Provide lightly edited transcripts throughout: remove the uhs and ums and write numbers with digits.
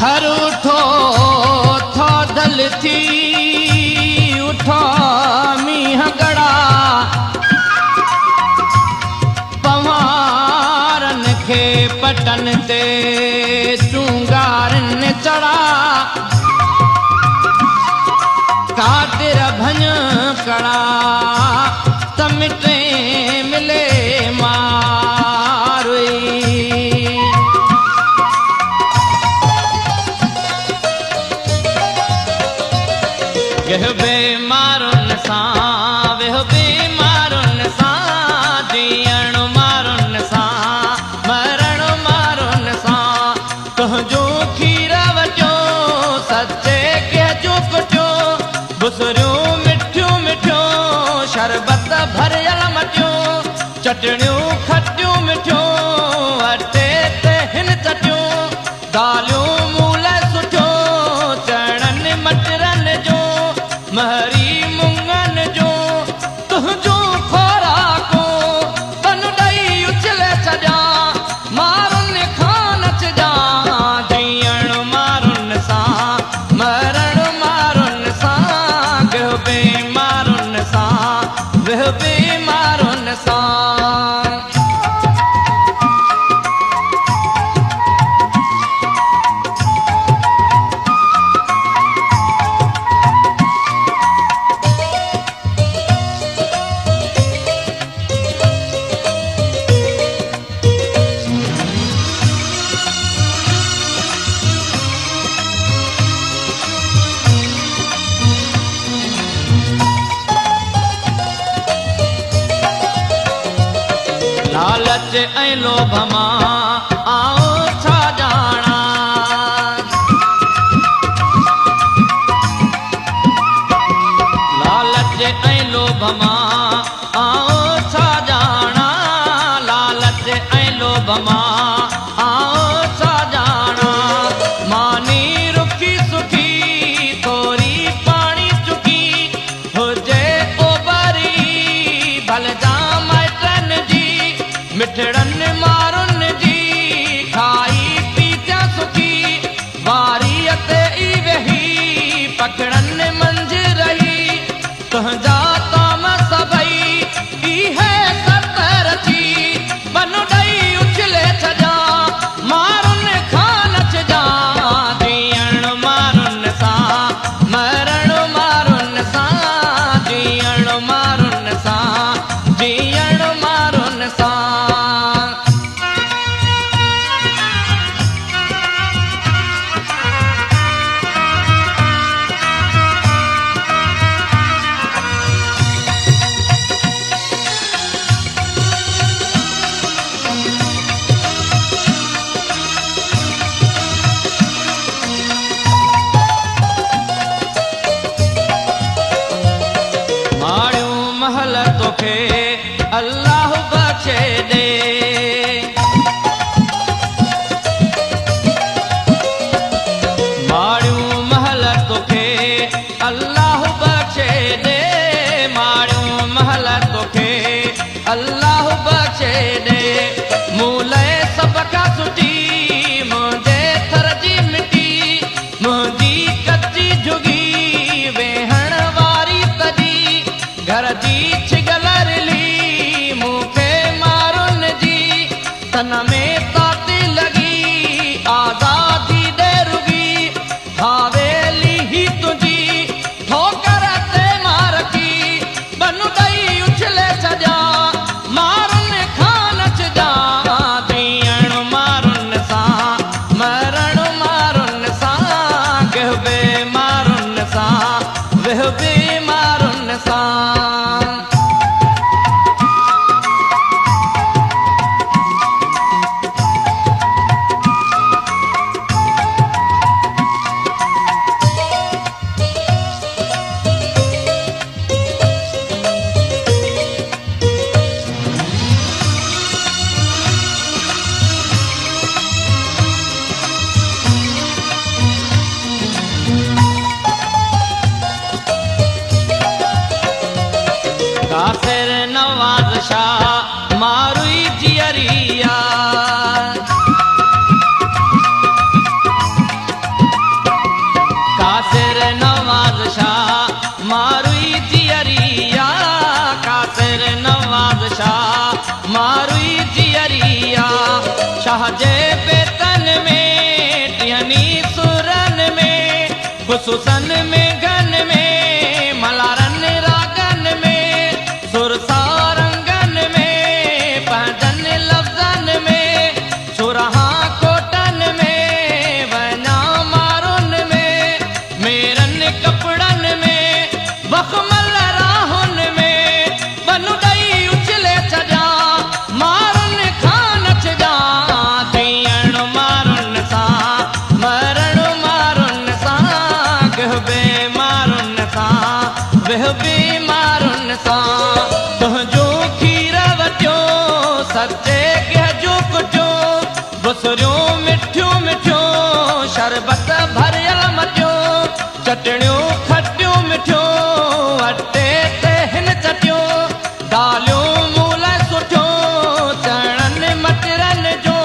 थर उठो थो दल थी उठो मींह गड़ा पवारन खे पटन ते चूंगारन चढ़ा कातिर भञ कड़ा तमिटे मिले मारुई बेमारुन सां वेह बेमारुन सां जीअण मारुन सां मरण मारुन सां तुंहिंजो खीर वटियो सचे कंहिंजो कुटियो बुसरियूं मिठियूं मिठियूं शरबत भरियल मटियूं चटणियूं खटियूं मिठियूं अटे ते हिन चटियूं दालियूं मूल सुठियूं चणनि मटरनि जो महरी मुंगन जो तुझो खोराको तन ॾई उछले छॾिया मारुन खां नचजा जीअण मारुन सां मरण मारुन सां गह बेमारुन सां वह बेमारुन सां लालच ऐं लोभ मां आओ छा ॼाणा लालच ऐं लोभ मां आओ छा ॼाणा लालच ऐं लोभ मां आओ छा ॼाणा मानी रुखी सुखी थोरी पाणी चुकी हुजे ओबरी भलजा माइटनि जी मिठड़न मारुन जी खाई पीत्या सुखी वारी ते ई वेही पकड़न मंझ रही तुंहिंजा ताम सभई इहे सतर थी बन ॾई उछले छॾिया मारुन खां नचजा जीअण मारुन सां मरण मारुन सां जीअण मारुन सां जीअण मारुन सां महल तोखे अल्लाह बख्शे दे माड़ियूं महल तोखे अल्लाह बख्शे दे माड़ियूं महल तोखे अल्लाह बख्शे दे मूले सब खां सुठी मुंहिंजे थर जी मिटी मुंहिंजी कच्ची झुगी वेहण वारी तॾी घर जी छिगल रिली सुसन में घन में मलारन रागन में सुरसारंगन में पहजन लफ्जन में सुरहा कोटन में वना मारुन में मेरन कपड़न में बखमल राहुन में बनु दई उछले छजा मारुन खान छजा दियण मारुन सा मरण मारुन सा गहबे मारुन सा वहबे मारुन सा तुझो खीर वटियो सचे गहजो कुटियो बसरियो मिठियो मिठियो शरबत भरियल मटियो चटणियो खटियो मिठियो अटे ते हिन चटियो दालियो मूल सुठियो चणन मटरन जो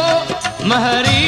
महरी